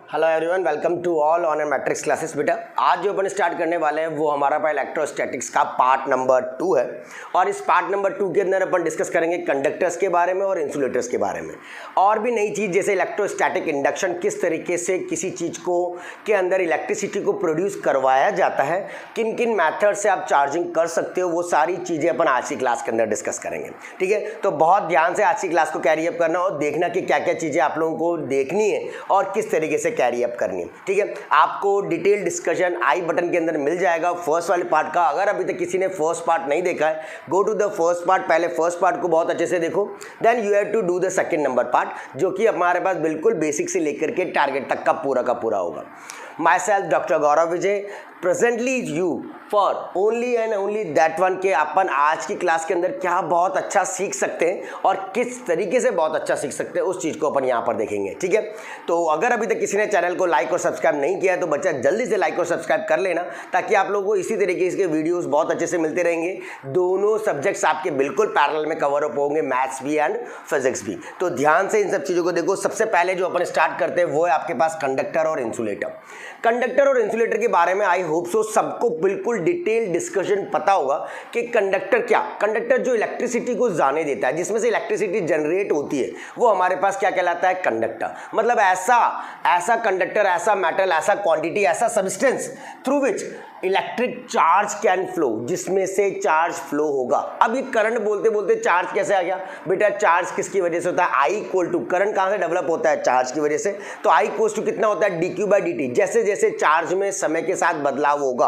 Hello everyone, welcome to all on matrix classes. बेटा आज जो अपन स्टार्ट करने वाले हैं वो हमारा इलेक्ट्रोस्टैटिक्स का पार्ट नंबर 2 है और इस पार्ट नंबर 2 के अंदर अपन डिस्कस करेंगे कंडक्टर्स के बारे में और इंसुलेटर्स के बारे में और भी नई चीज़ जैसे इलेक्ट्रोस्टैटिक इंडक्शन, किस तरीके से किसी चीज़ को के अंदर इलेक्ट्रिसिटी को प्रोड्यूस करवाया जाता है, किन किन मैथड से आप चार्जिंग कर सकते हो, वो सारी चीज़ें अपन आज की क्लास के अंदर डिस्कस करेंगे। ठीक है, तो बहुत ध्यान से आज की क्लास को कैरी अप करना और देखना कि क्या क्या चीज़ें आप लोगों को देखनी है और किस तरीके से कैरी अप करनी है। ठीक है, आपको डिटेल डिस्कशन आई बटन के अंदर मिल जाएगा फर्स्ट वाले पार्ट का। अगर अभी तक किसी ने फर्स्ट पार्ट नहीं देखा है, go to the first part, पहले फर्स्ट पार्ट को बहुत अच्छे से देखो, then you have to do the second number part, जो कि हमारे पास बिल्कुल बेसिक से लेकर के टारगेट तक का पूरा होगा। My self doctor Gaurav Vijay presently you for only and only that one के अपन आज की क्लास के अंदर क्या बहुत अच्छा सीख सकते हैं और किस तरीके से बहुत अच्छा सीख सकते हैं उस चीज़ को अपन यहाँ पर देखेंगे। ठीक है, तो अगर अभी तक किसी ने चैनल को लाइक और सब्सक्राइब नहीं किया है तो बच्चा जल्दी से लाइक और सब्सक्राइब कर लेना, ताकि आप लोगों को इसी तरीके के वीडियोस बहुत अच्छे से मिलते रहेंगे। दोनों सब्जेक्ट्स आपके बिल्कुल पैरेलल में कवर अप होंगे, मैथ्स भी एंड फिजिक्स भी। तो ध्यान से इन सब चीज़ों को देखो। सबसे पहले जो अपन स्टार्ट करते हैं वो है आपके पास कंडक्टर और इंसुलेटर। कंडक्टर और इंसुलेटर के बारे में आई होप सो सबको बिल्कुल डिटेल डिस्कशन पता होगा कि कंडक्टर क्या, कंडक्टर जो इलेक्ट्रिसिटी को जाने देता है, जिसमें से इलेक्ट्रिसिटी जनरेट होती है, वो हमारे पास क्या कहलाता है, कंडक्टर। मतलब ऐसा कंडक्टर, ऐसा मेटल, ऐसा क्वांटिटी, ऐसा substance through which electric charge can flow, जिसमें से चार्ज फ्लो होगा। अब ये करंट बोलते बोलते चार्ज कैसे आ गया बेटा? चार्ज किसकी वजह से होता है? आई इक्वल टू, करंट कहाँ से डेवलप होता है? चार्ज की वजह से। तो आई इक्वल टू कितना होता है? dq/dt। जैसे जैसे चार्ज में समय के साथ बदलाव होगा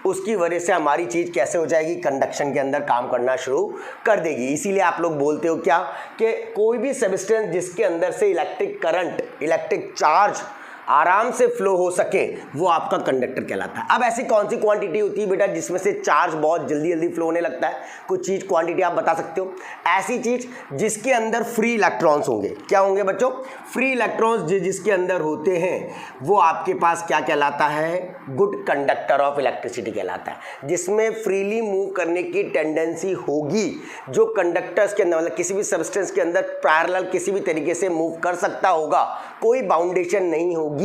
उसकी वजह से हमारी चीज कैसे हो जाएगी, कंडक्शन के अंदर काम करना शुरू कर देगी। इसीलिए आप लोग बोलते हो क्या कि कोई भी सब्सटेंस जिसके अंदर से इलेक्ट्रिक करंट, इलेक्ट्रिक चार्ज आराम से फ्लो हो सके, वो आपका कंडक्टर कहलाता है। अब ऐसी कौन सी क्वांटिटी होती है बेटा जिसमें से चार्ज बहुत जल्दी फ्लो होने लगता है? कुछ चीज क्वांटिटी आप बता सकते हो? ऐसी चीज जिसके अंदर फ्री इलेक्ट्रॉन्स होंगे। क्या होंगे बच्चों? फ्री इलेक्ट्रॉन्स जिसके अंदर होते हैं वो आपके पास क्या कहलाता है? गुड कंडक्टर ऑफ इलेक्ट्रिसिटी कहलाता है। जिसमें फ्रीली मूव करने की टेंडेंसी होगी, जो कंडक्टर्स के अंदर मतलब किसी भी सब्सटेंस के अंदर पैरेलल किसी भी तरीके से मूव कर सकता होगा, कोई बाउंडेशन नहीं होगी,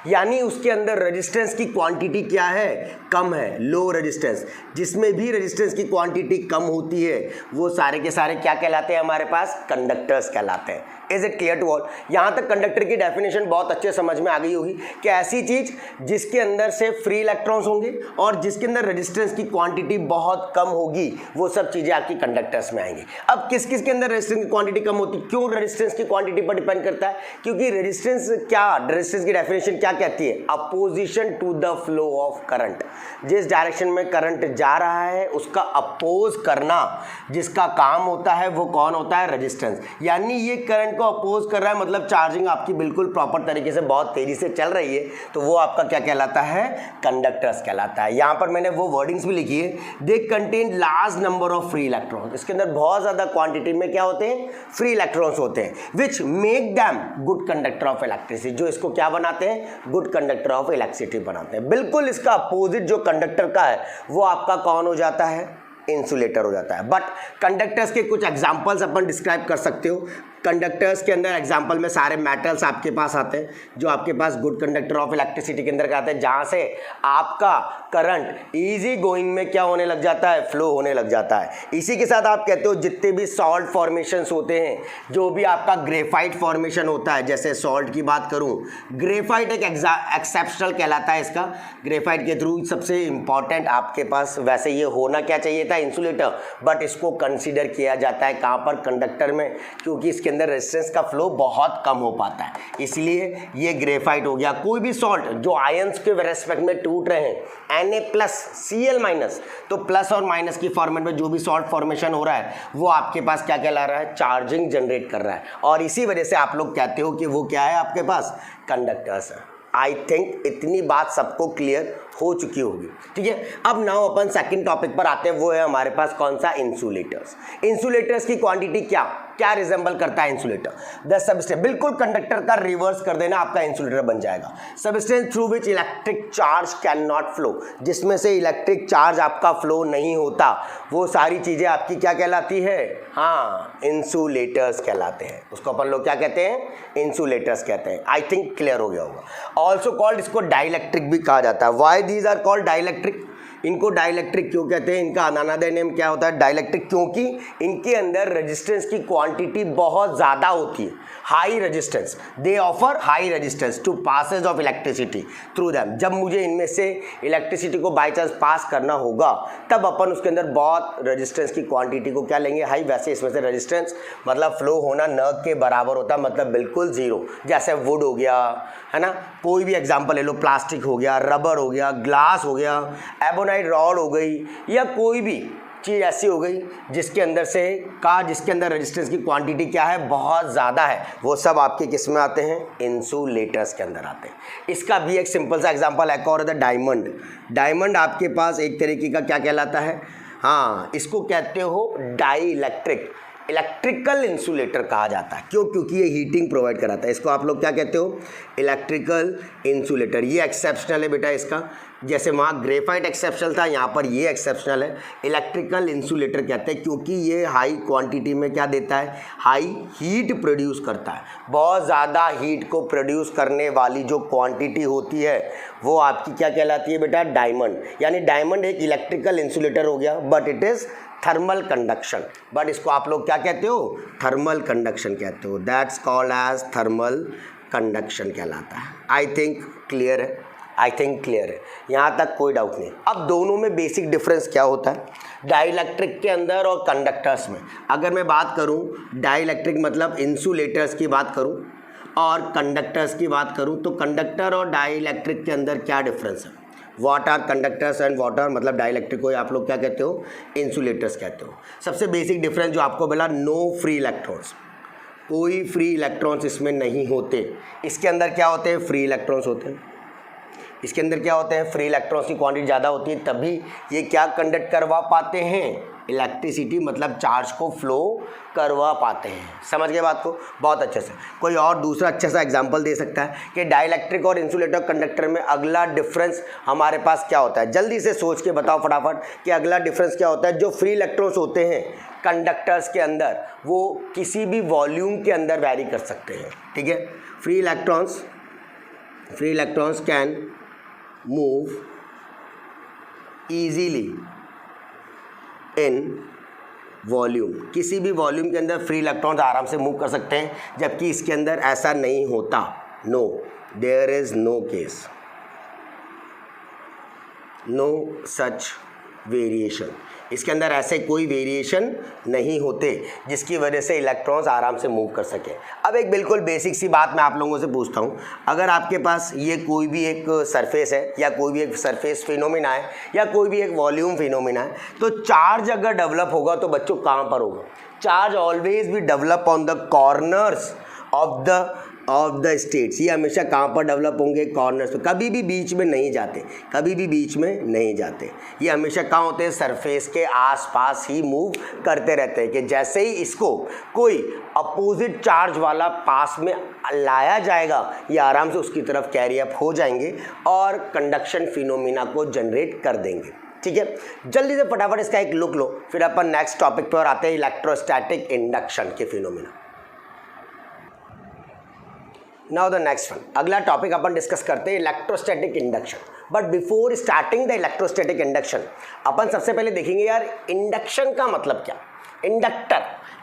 यानी उसके अंदर रेजिस्टेंस की क्वांटिटी क्या है? कम है, लो रेजिस्टेंस। जिसमें भी रेजिस्टेंस की क्वांटिटी कम होती है वो सारे के सारे क्या कहलाते हैं? हमारे पास कंडक्टर्स कहलाते हैं। Is it clear to all? यहां तक कंडक्टर की डेफिनेशन बहुत अच्छे समझ में आ गई होगी कि ऐसी चीज जिसके अंदर से फ्री इलेक्ट्रॉन्स होंगे और जिसके अंदर रेजिस्टेंस की क्वांटिटी बहुत कम होगी, वो सब चीजें आपकी कंडक्टर्स में आएंगी। अब किस किस के अंदर रेजिस्टेंस की क्वांटिटी कम होती है? क्यों रेजिस्टेंस की क्वांटिटी पर डिपेंड करता है? क्योंकि रेजिस्टेंस की डेफिनेशन क्या कहती है? Opposition to the flow of current. जिस डायरेक्शन में करंट जा रहा है उसका अपोज करना, जिसका काम होता है वो कौन होता है? रेजिस्टेंस। यानी ये करंट को अपोज कर रहा है, मतलब चार्जिंग आपकी बिल्कुल प्रॉपर तरीके से बहुत तेजी से चल रही है, तो वो आपका क्या कहलाता है? कंडक्टर्स कहलाता है। यहां पर मैंने वो वर्डिंग्स भी लिखी है, they contain large number of free electrons. इसके अंदर बहुत ज्यादा क्वांटिटी में क्या होते हैं? फ्री इलेक्ट्रॉन्स होते हैं, which make them good conductor of electricity. जो इसको क्या बनाते हैं? गुड कंडक्टर ऑफ इलेक्ट्रिसिटी बनाते हैं। बिल्कुल इसका अपोजिट जो कंडक्टर का है वो आपका कौन हो जाता है? इंसुलेटर हो जाता है। बट कंडक्टर्स के कुछ एग्जांपल्स अपन डिस्क्राइब कर सकते हो। कंडक्टर्स के अंदर एग्जांपल में सारे मेटल्स आपके पास आते हैं जो आपके पास गुड कंडक्टर ऑफ इलेक्ट्रिसिटी के अंदर आते हैं, जहां से आपका करंट इजी गोइंग में क्या होने लग जाता है? फ्लो होने लग जाता है। इसी के साथ आप कहते हो जितने भी सॉल्ट फॉर्मेशंस होते हैं, जो भी आपका ग्रेफाइट फॉर्मेशन होता है, जैसे सॉल्ट की बात करूं, ग्रेफाइट एक एक्सेप्शनल कहलाता है। इसका ग्रेफाइट के थ्रू सबसे इंपॉर्टेंट आपके पास वैसे ये होना क्या चाहिए था? इंसुलेटर, बट इसको कंसिडर किया जाता है कहां पर? कंडक्टर में, क्योंकि इसके अंदर रेजिस्टेंस का फ्लो बहुत कम हो पाता है, इसलिए ये ग्रेफाइट हो गया। कोई भी सॉल्ट जो आयंस के रेस्पेक्ट में टूट रहे हैं, Na+Cl-, तो प्लस और माइनस की फॉर्मेट में जो भी सॉल्ट फॉर्मेशन हो रहा है वो आपके पास क्या कहला रहा है? चार्जिंग जनरेट कर रहा है, और इसी वजह से आप लोग कहते हो कि वो क्या है आपके पास? कंडक्टर्स है। आई थिंक इतनी बात सबको क्लियर हो चुकी होगी। ठीक है, अब नाउ अपन सेकंड टॉपिक पर आते हैं, वो है हमारे पास कौन सा? इंसुलेटर्स। इंसुलेटर्स की क्वांटिटी क्या क्या रिजेंबल करता है इंसुलेटर? द सबस्टेंस, बिल्कुल कंडक्टर का रिवर्स कर देना, आपका इंसुलेटर बन जाएगा। Substance through which electric charge can not flow, जिसमें से इलेक्ट्रिक चार्ज आपका फ्लो नहीं होता, वो सारी चीजें आपकी क्या कहलाती है? हाँ, इंसुलेटर्स कहलाते हैं। उसको अपन लोग क्या कहते हैं? इंसुलेटर्स कहते हैं। आई थिंक क्लियर हो गया होगा। ऑल्सो कॉल्ड, इसको डाइलेक्ट्रिक भी कहा जाता है। Why these are called dielectric? इनको डाइलेक्ट्रिक क्यों कहते हैं? इनका अनदर नेम क्या होता है? डाइलेक्ट्रिक, क्योंकि इनके अंदर रेजिस्टेंस की क्वांटिटी बहुत ज़्यादा होती है, high resistance. They offer high resistance to passage of electricity through them. जब मुझे इनमें से इलेक्ट्रिसिटी को बाई चांस पास करना होगा, तब अपन उसके अंदर बहुत रेजिस्टेंस की क्वांटिटी को क्या लेंगे? हाई। वैसे इसमें से रेजिस्टेंस मतलब फ्लो होना न के बराबर होता है, मतलब बिल्कुल जीरो। जैसे वुड हो गया, है ना, कोई भी एग्जाम्पल ले लो, प्लास्टिक हो गया, रबर हो गया, ग्लास हो गया, एबोनाइट रॉड हो गई, या कोई भी चीज़ ऐसी हो गई जिसके अंदर रेजिस्टेंस की क्वांटिटी क्या है? बहुत ज़्यादा है, वो सब आपके किस में आते हैं? इंसुलेटर्स के अंदर आते हैं। इसका भी एक सिंपल सा एग्जांपल एक और है, डायमंड। डायमंड आपके पास एक तरीके का क्या कहलाता है? हाँ, इसको कहते हो डाई इलेक्ट्रिकल इंसुलेटर कहा जाता है। क्यों? क्योंकि ये हीटिंग प्रोवाइड कराता है। इसको आप लोग क्या कहते हो? Electrical insulator. ये एक्सेप्शनल है बेटा इसका, जैसे वहाँ ग्रेफाइट एक्सेप्शनल था, यहाँ पर ये एक्सेप्शनल है। इलेक्ट्रिकल इंसुलेटर कहते हैं क्योंकि ये हाई क्वांटिटी में क्या देता है? हाई हीट प्रोड्यूस करता है। बहुत ज़्यादा हीट को प्रोड्यूस करने वाली जो क्वांटिटी होती है वो आपकी क्या कहलाती है बेटा? डायमंड। यानी डायमंड एक इलेक्ट्रिकल इंसुलेटर हो गया, but it is thermal conduction. But इसको आप लोग क्या कहते हो? थर्मल कंडक्शन कहते हो। That's called as thermal conduction कहलाता है। आई थिंक क्लियर है? आई थिंक क्लियर है, यहाँ तक कोई डाउट नहीं। अब दोनों में बेसिक डिफरेंस क्या होता है डाइलेक्ट्रिक के अंदर और कंडक्टर्स में? अगर मैं बात करूँ डाइलेक्ट्रिक मतलब इंसुलेटर्स की बात करूँ और कंडक्टर्स की बात करूँ, तो कंडक्टर और डाइलेक्ट्रिक के अंदर क्या डिफरेंस है? What are conductors and what are मतलब डाइलेक्ट्रिक को आप लोग क्या कहते हो? इंसुलेटर्स कहते हो। सबसे बेसिक डिफरेंस जो आपको मिला, नो फ्री इलेक्ट्रॉन्स, कोई फ्री इलेक्ट्रॉन्स इसमें नहीं होते। इसके अंदर क्या होते हैं? फ्री इलेक्ट्रॉन्स होते हैं। इसके अंदर क्या होते हैं? फ्री इलेक्ट्रॉन्स की क्वांटिटी ज़्यादा होती है, तभी ये क्या कंडक्ट करवा पाते हैं? इलेक्ट्रिसिटी मतलब चार्ज को फ्लो करवा पाते हैं। समझ गए बात को? बहुत अच्छे से। कोई और दूसरा अच्छा सा एग्जांपल दे सकता है कि डाइलेक्ट्रिक और इंसुलेटर कंडक्टर में अगला डिफरेंस हमारे पास क्या होता है? जल्दी से सोच के बताओ फटाफट कि अगला डिफरेंस क्या होता है। जो फ्री इलेक्ट्रॉन्स होते हैं कंडक्टर्स के अंदर, वो किसी भी वॉल्यूम के अंदर वैरी कर सकते हैं। ठीक है, free electrons can move easily in volume. किसी भी वॉल्यूम के अंदर फ्री इलेक्ट्रॉन्स आराम से मूव कर सकते हैं, जबकि इसके अंदर ऐसा नहीं होता। No, there is no case, no such variation. इसके अंदर ऐसे कोई वेरिएशन नहीं होते जिसकी वजह से इलेक्ट्रॉन्स आराम से मूव कर सके। अब एक बिल्कुल बेसिक सी बात मैं आप लोगों से पूछता हूँ, अगर आपके पास ये कोई भी एक सरफेस है या कोई भी एक सरफेस फिनोमिना है या कोई भी एक वॉल्यूम फिनोमिना है, तो चार्ज अगर डेवलप होगा तो बच्चों कहाँ पर होगा? चार्ज ऑलवेज भी develop on the corners of the states. ये हमेशा कहाँ पर डेवलप होंगे? कॉर्नर्स पे। कभी भी बीच में नहीं जाते, कभी भी बीच में नहीं जाते। ये हमेशा कहाँ होते हैं? सरफेस के आसपास ही मूव करते रहते हैं कि जैसे ही इसको कोई अपोजिट चार्ज वाला पास में लाया जाएगा, ये आराम से उसकी तरफ कैरी अप हो जाएंगे और कंडक्शन फिनोमिना को जनरेट कर देंगे। ठीक है, जल्दी से फटाफट इसका एक लुक लो, फिर अपन नेक्स्ट टॉपिक पर आते हैं, इलेक्ट्रोस्टैटिक इंडक्शन के phenomena. Now the next one, अगला टॉपिक अपन डिस्कस करते हैं electrostatic induction. But before starting the electrostatic induction, अपन सबसे पहले देखेंगे यार इंडक्शन का मतलब क्या।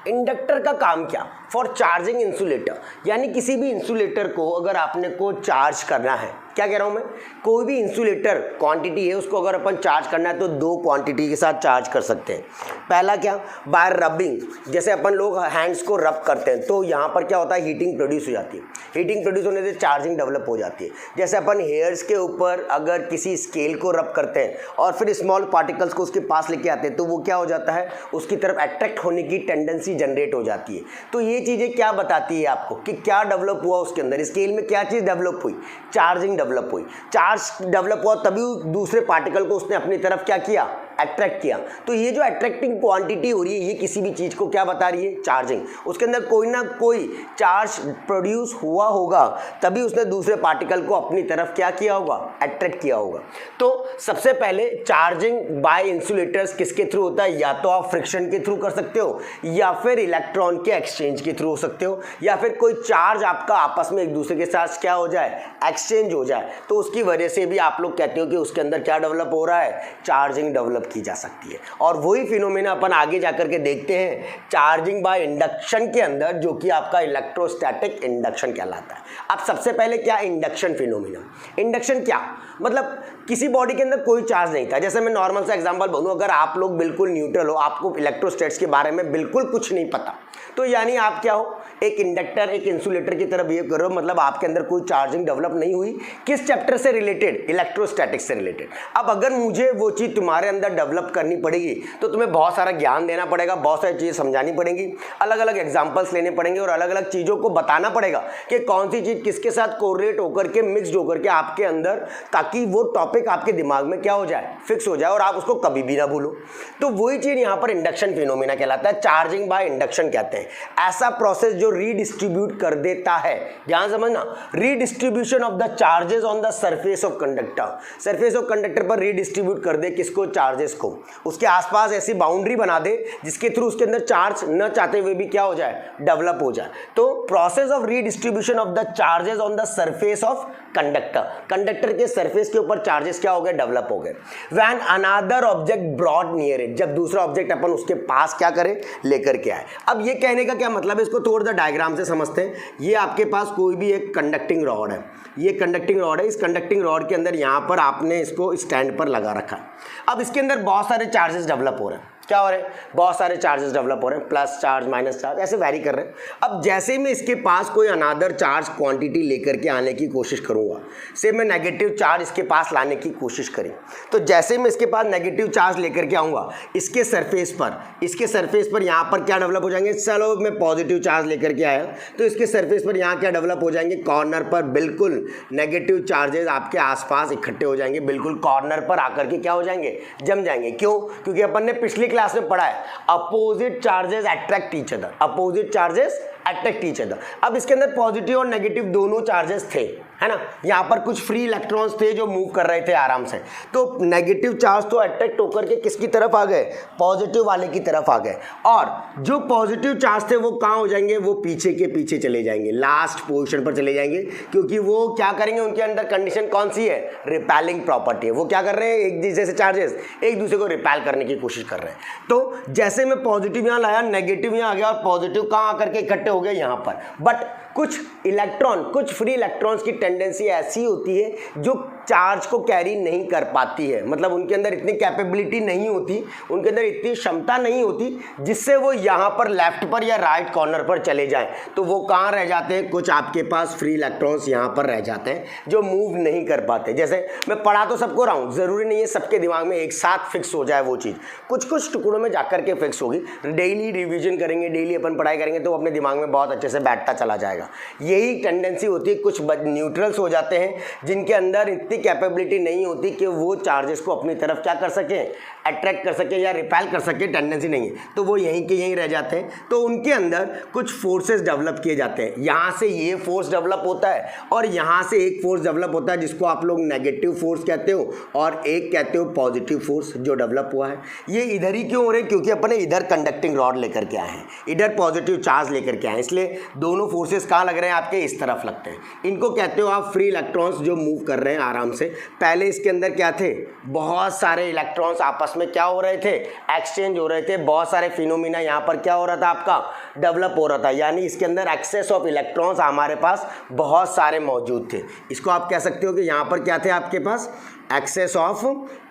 इंडक्टर का काम क्या? फॉर चार्जिंग इंसुलेटर, यानी किसी भी इंसुलेटर को अगर आपने को चार्ज करना है, क्या कह रहा हूँ मैं, कोई भी इंसुलेटर क्वांटिटी है उसको अगर अपन चार्ज करना है तो दो क्वांटिटी के साथ चार्ज कर सकते हैं। पहला क्या? बाय रबिंग, जैसे अपन लोग हैंड्स को रब करते हैं तो यहाँ पर क्या होता है? हीटिंग प्रोड्यूस हो जाती है। हीटिंग प्रोड्यूस होने से चार्जिंग डेवलप हो जाती है। जैसे अपन हेयर्स के ऊपर अगर किसी स्केल को रब करते हैं और फिर स्मॉल पार्टिकल्स को उसके पास लेके आते हैं तो वो क्या हो जाता है? उसकी तरफ अट्रैक्ट होने की टेंडेंसी जनरेट हो जाती है। तो ये चीज़ें क्या बताती है आपको कि क्या डेवलप हुआ उसके अंदर? स्केल में क्या चीज़ डेवलप हुई? चार्जिंग डेवलप हुई। चार्ज डेवलप हुआ तभी दूसरे पार्टिकल को उसने अपनी तरफ क्या किया? अट्रैक्ट किया। तो ये जो अट्रैक्टिंग क्वांटिटी हो रही है ये किसी भी चीज़ को क्या बता रही है, चार्जिंग। उसके अंदर कोई ना कोई चार्ज प्रोड्यूस हुआ होगा तभी उसने दूसरे पार्टिकल को अपनी तरफ क्या किया होगा, अट्रैक्ट किया होगा। तो सबसे पहले चार्जिंग बाय इंसुलेटर्स किसके थ्रू होता है, या तो आप फ्रिक्शन के थ्रू कर सकते हो या फिर इलेक्ट्रॉन के एक्सचेंज के थ्रू हो सकते हो, या फिर कोई चार्ज आपका आपस में एक दूसरे के साथ क्या हो जाए, एक्सचेंज हो जाए। तो उसकी वजह से भी आप लोग कहते हो कि उसके अंदर क्या डेवलप हो रहा है, चार्जिंग डेवलप की जा सकती है। और वही फिनोमेना अपन आगे जाकर के देखते हैं चार्जिंग बाय इंडक्शन के अंदर, जो कि आपका इलेक्ट्रोस्टैटिक इंडक्शन कहलाता है। अब सबसे पहले क्या इंडक्शन फिनोमेना, इंडक्शन क्या मतलब, किसी बॉडी के अंदर कोई चार्ज नहीं था। जैसे मैं नॉर्मल सा एग्जांपल बोलूं, अगर आप लोग बिल्कुल न्यूट्रल हो, आपको इलेक्ट्रोस्टैट्स के बारे में बिल्कुल कुछ नहीं पता, तो यानी आप क्या हो, एक इंडक्टर एक इंसुलेटर की तरह बिहेव कर रहे हो, मतलब आपके अंदर कोई चार्जिंग डेवलप नहीं हुई। किस चैप्टर से रिलेटेड, इलेक्ट्रोस्टैटिक्स से रिलेटेड। अब अगर मुझे वो चीज़ तुम्हारे अंदर डेवलप करनी पड़ेगी तो तुम्हें बहुत सारा ज्ञान देना पड़ेगा, बहुत सारी चीज़ें समझानी पड़ेंगी, अलग अलग एग्जाम्पल्स लेने पड़ेंगे और अलग अलग चीज़ों को बताना पड़ेगा कि कौन सी चीज़ किसके साथ कोरिलेट होकर के, मिक्सड होकर के आपके अंदर, ताकि वो टॉपिक आपके दिमाग में क्या हो जाए, फिक्स हो जाए और आप उसको कभी भी ना भूलो। तो वही चीज़ यहाँ पर इंडक्शन फिनोमेना कहलाता है, चार्जिंग बाय इंडक्शन कहते हैं। ऐसा प्रोसेस जो रीडिस्ट्रीब्यूट कर देता है, ध्यान समझना, redistribution of the charges on the surface of conductor, surface of conductor पर रीडिस्ट्रीब्यूट कर दे किसको, चार्जेस को, उसके आसपास ऐसी बाउंड्री बना दे जिसके थ्रू उसके अंदर चार्ज न चाहते हुए भी क्या हो जाए, डेवलप हो जाए। तो process of redistribution of the charges on the surface of conductor, conductor के सरफेस के ऊपर चार्जेस क्या हो गए, डेवलप हो गए। When another object brought near it, जब दूसरा ऑब्जेक्ट अपन उसके पास क्या करे, लेकर के आए। अब ये कहने का क्या मतलब है, इसको थोड़ा सा डायग्राम से समझते हैं। ये आपके पास कोई भी एक कंडक्टिंग रॉड है, ये कंडक्टिंग रॉड है, इस कंडक्टिंग रॉड के अंदर यहाँ पर आपने इसको स्टैंड पर लगा रखा है। अब इसके अंदर बहुत सारे चार्जेस डेवलप हो रहे हैं, क्या हो रहे हैं, बहुत सारे चार्जेस डेवलप हो रहे हैं, प्लस चार्ज माइनस चार्ज ऐसे वैरी कर रहे हैं। अब जैसे ही मैं इसके पास कोई अनदर चार्ज क्वांटिटी लेकर के आने की कोशिश करूंगा, से मैं नेगेटिव चार्ज इसके पास लाने की कोशिश करी, तो जैसे ही मैं इसके पास नेगेटिव चार्ज लेकर के आऊँगा, इसके सरफेस पर यहाँ पर क्या डेवलप हो जाएंगे, चलो मैं पॉजिटिव चार्ज लेकर के आया तो इसके सरफेस पर यहाँ क्या डेवलप हो जाएंगे, कॉर्नर पर बिल्कुल नेगेटिव चार्जेस आपके आसपास इकट्ठे हो जाएंगे, बिल्कुल कॉर्नर पर आकर के क्या हो जाएंगे, जम जाएंगे। क्यों, क्योंकि अपन ने पिछली क्लास में पढ़ा है opposite charges attract each other, opposite charges attract each other. अब इसके अंदर पॉजिटिव और नेगेटिव दोनों चार्जेस थे, है ना, यहाँ पर कुछ फ्री इलेक्ट्रॉन्स थे जो मूव कर रहे थे आराम से, तो नेगेटिव चार्ज तो अट्रैक्ट होकर के किसकी तरफ आ गए, पॉजिटिव वाले की तरफ आ गए, और जो पॉजिटिव चार्ज थे वो कहाँ हो जाएंगे, वो पीछे के पीछे चले जाएंगे, लास्ट पोजीशन पर चले जाएंगे, क्योंकि वो क्या करेंगे, उनके अंदर कंडीशन कौन सी है, रिपेलिंग प्रॉपर्टी है। वो क्या कर रहे हैं, एक दूसरे से चार्जेस एक दूसरे को रिपेल करने की कोशिश कर रहे हैं। तो जैसे मैं पॉजिटिव यहाँ लाया, नेगेटिव यहाँ आ गया और पॉजिटिव कहाँ आकर के इकट्ठे हो गए यहाँ पर। बट कुछ इलेक्ट्रॉन, कुछ फ्री इलेक्ट्रॉन्स की टेंडेंसी ऐसी होती है जो चार्ज को कैरी नहीं कर पाती है, मतलब उनके अंदर इतनी कैपेबिलिटी नहीं होती, उनके अंदर इतनी क्षमता नहीं होती जिससे वो यहाँ पर लेफ्ट पर या राइट कॉर्नर पर चले जाएं। तो वो कहाँ रह जाते हैं, कुछ आपके पास फ्री इलेक्ट्रॉन्स यहाँ पर रह जाते हैं जो मूव नहीं कर पाते। जैसे मैं पढ़ा तो सबको रहा हूँ, ज़रूरी नहीं है सबके दिमाग में एक साथ फिक्स हो जाए वो चीज़, कुछ कुछ टुकड़ों में जाकर के फिक्स होगी। डेली रिविजन करेंगे, डेली अपन पढ़ाई करेंगे तो अपने दिमाग में बहुत अच्छे से बैठता चला जाएगा। यही टेंडेंसी होती है, कुछ न्यूट्रल्स हो जाते हैं जिनके अंदर इतनी कैपेबिलिटी नहीं होती कि वो चार्जेस को अपनी तरफ क्या कर सकें, अट्रैक्ट कर सके या रिपेल कर सके, टेंडेंसी नहीं है, तो वो यहीं के यहीं रह जाते हैं। तो उनके अंदर कुछ फोर्सेस डेवलप किए जाते हैं, यहाँ से ये फोर्स डेवलप होता है और यहाँ से एक फोर्स डेवलप होता है जिसको आप लोग नेगेटिव फोर्स कहते हो और एक कहते हो पॉजिटिव फोर्स जो डेवलप हुआ है। ये इधर ही क्यों हो रहे हैं, क्योंकि अपने इधर कंडक्टिंग रॉड लेकर के आए हैं, इधर पॉजिटिव चार्ज लेकर के आए हैं, इसलिए दोनों फोर्सेस कहाँ लग रहे हैं, आपके इस तरफ लगते हैं। इनको कहते हो आप फ्री इलेक्ट्रॉन्स जो मूव कर रहे हैं आराम से। पहले इसके अंदर क्या थे, बहुत सारे इलेक्ट्रॉन्स आपस में क्या हो रहे थे, एक्सचेंज हो रहे थे, बहुत सारे फिनोमिना यहाँ पर क्या हो रहा था, आपका डेवलप हो रहा था, यानी इसके अंदर एक्सेस ऑफ इलेक्ट्रॉन्स हमारे पास बहुत सारे मौजूद थे। इसको आप कह सकते हो कि यहाँ पर क्या थे आपके पास, एक्सेस ऑफ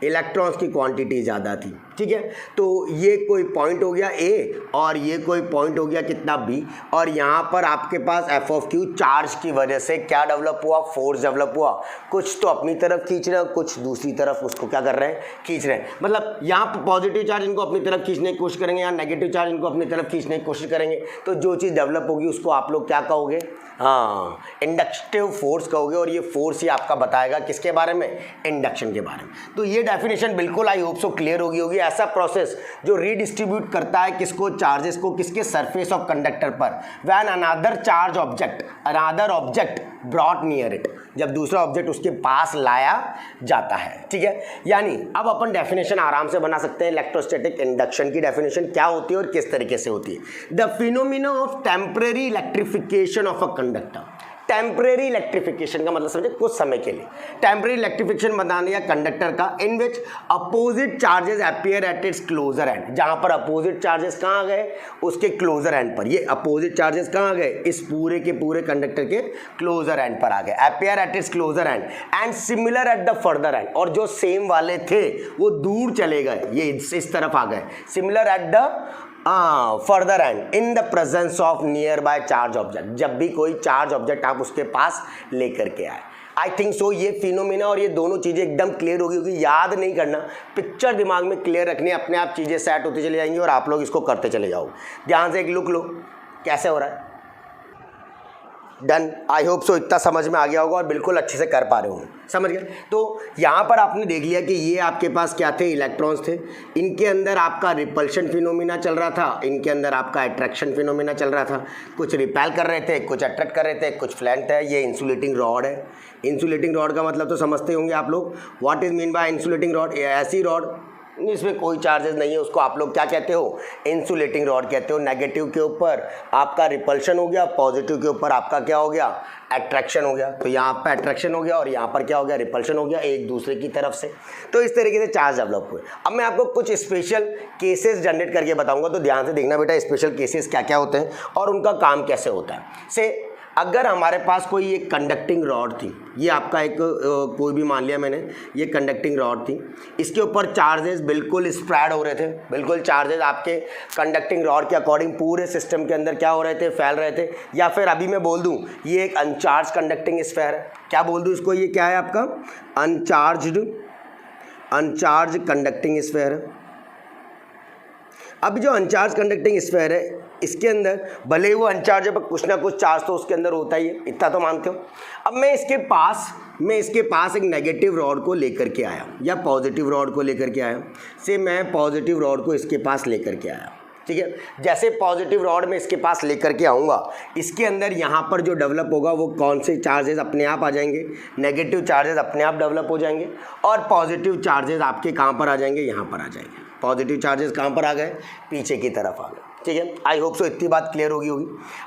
इलेक्ट्रॉन्स की क्वांटिटी ज़्यादा थी, ठीक है। तो ये कोई पॉइंट हो गया ए और ये कोई पॉइंट हो गया कितना बी, और यहाँ पर आपके पास एफ ऑफ क्यू चार्ज की वजह से क्या डेवलप हुआ, फोर्स डेवलप हुआ। कुछ तो अपनी तरफ खींच रहे हैं, कुछ दूसरी तरफ उसको क्या कर रहे हैं, खींच रहे हैं। मतलब यहाँ पर पॉजिटिव चार्ज इनको अपनी तरफ खींचने की कोशिश करेंगे, यहाँ नेगेटिव चार्ज इनको अपनी तरफ खींचने की कोशिश करेंगे, तो जो चीज़ डेवलप होगी उसको आप लोग क्या कहोगे, हाँ, इंडक्टिव फोर्स कहोगे। और ये फोर्स ही आपका बताएगा किसके बारे में, इंडक्शन इंडक्शन के बारे में। तो ये डेफिनेशन बिल्कुल आई होप सो क्लियर होगी। ऐसा प्रोसेस जो रीडिस्ट्रीब्यूट करता है किसको, चार्जेस को किसके सरफेस ऑफ कंडक्टर पर, when another object brought near it, जब दूसरा ऑब्जेक्ट उसके पास लाया जाता है। ठीक है, यानी अब अपन डेफिनेशन आराम से बना सकते हैं। इलेक्ट्रोस्टैटिक इंडक्शन की डेफिनेशन क्या होती है और किस तरीके से होती है। The phenomena of temporary electrification of a conductor. Temporary electrification का मतलब समझे कुछ समय के लिए। टेम्परेरी इलेक्ट्रिफिकेशन बताने या कंडक्टर का in which opposite charges appear at its closer end, जहां पर अपोजिट चार्जेस कहाँ गए, उसके क्लोजर एंड पर। ये अपोजिट चार्जेस कहाँ गए, इस पूरे के पूरे कंडक्टर के क्लोजर एंड पर आ गए, appear at its closer and and similar at the further and, और जो सेम वाले थे वो दूर चले गए, ये इस तरफ आ गए, similar at the further and in the presence of near by charge object, जब भी कोई चार्ज ऑब्जेक्ट आप उसके पास लेकर के आए। आई थिंक सो ये फिनोमिना और ये दोनों चीज़ें एकदम क्लियर होगी, क्योंकि याद नहीं करना, पिक्चर दिमाग में क्लियर रखनी, अपने आप चीज़ें सेट होती चली जाएंगी और आप लोग इसको करते चले जाओ। ध्यान से एक लुक लो कैसे हो रहा है। डन, आई होप सो इतना समझ में आ गया होगा और बिल्कुल अच्छे से कर पा रहे होंगे, समझ गए। तो यहाँ पर आपने देख लिया कि ये आपके पास क्या थे, इलेक्ट्रॉन्स थे, इनके अंदर आपका रिपल्शन फिनोमिना चल रहा था, इनके अंदर आपका अट्रैक्शन फिनोमिना चल रहा था, कुछ रिपेल कर रहे थे, कुछ अट्रैक्ट कर रहे थे, कुछ फ्लैंट है। ये इंसुलेटिंग रॉड है। इंसुलेटिंग रॉड का मतलब तो समझते होंगे आप लोग, what is mean by insulating rod. ऐसी रॉड इसमें कोई चार्जेस नहीं है, उसको आप लोग क्या कहते हो, इंसुलेटिंग रॉड कहते हो। नेगेटिव के ऊपर आपका रिपल्शन हो गया, पॉजिटिव के ऊपर आपका क्या हो गया, अट्रैक्शन हो गया। तो यहाँ पर अट्रैक्शन हो गया और यहाँ पर क्या हो गया, रिपल्शन हो गया एक दूसरे की तरफ से। तो इस तरीके से चार्ज डेवलप हुए। अब मैं आपको कुछ स्पेशल केसेस जनरेट करके बताऊंगा, तो ध्यान से देखना बेटा, स्पेशल केसेस क्या क्या होते हैं और उनका काम कैसे होता है। से अगर हमारे पास कोई एक कंडक्टिंग रॉड थी, ये आपका एक कोई भी मान लिया मैंने, ये कंडक्टिंग रॉड थी, इसके ऊपर चार्जेस बिल्कुल स्प्रेड हो रहे थे, बिल्कुल चार्जेस आपके कंडक्टिंग रॉड के अकॉर्डिंग पूरे सिस्टम के अंदर क्या हो रहे थे, फैल रहे थे। या फिर अभी मैं बोल दूं ये एक अनचार्ज कंडक्टिंग स्फीयर है, क्या बोल दूं इसको, ये क्या है आपका अनचार्ज कंडक्टिंग स्फीयर है। अब जो अनचार्ज कंडक्टिंग स्फीयर है, इसके अंदर भले ही वो अनचार्ज है पर कुछ ना कुछ चार्ज तो उसके अंदर होता ही है, इतना तो मानते हो। अब मैं इसके पास एक नेगेटिव रॉड को लेकर के आया या पॉजिटिव रॉड को लेकर के आया। से मैं पॉजिटिव रॉड को इसके पास लेकर के आया, ठीक है। जैसे पॉजिटिव रॉड में इसके पास लेकर के आऊँगा, इसके अंदर यहाँ पर जो डेवलप होगा वो कौन से चार्जेस अपने आप आ जाएंगे, नेगेटिव चार्जेस अपने आप डेवलप हो जाएंगे और पॉजिटिव चार्जेस आपके कहाँ पर आ जाएंगे, यहाँ पर आ जाएंगे। पॉजिटिव चार्जेस कहाँ पर आ गए, पीछे की तरफ आ गए, ठीक है। आई होप सो इतनी बात क्लियर होगी।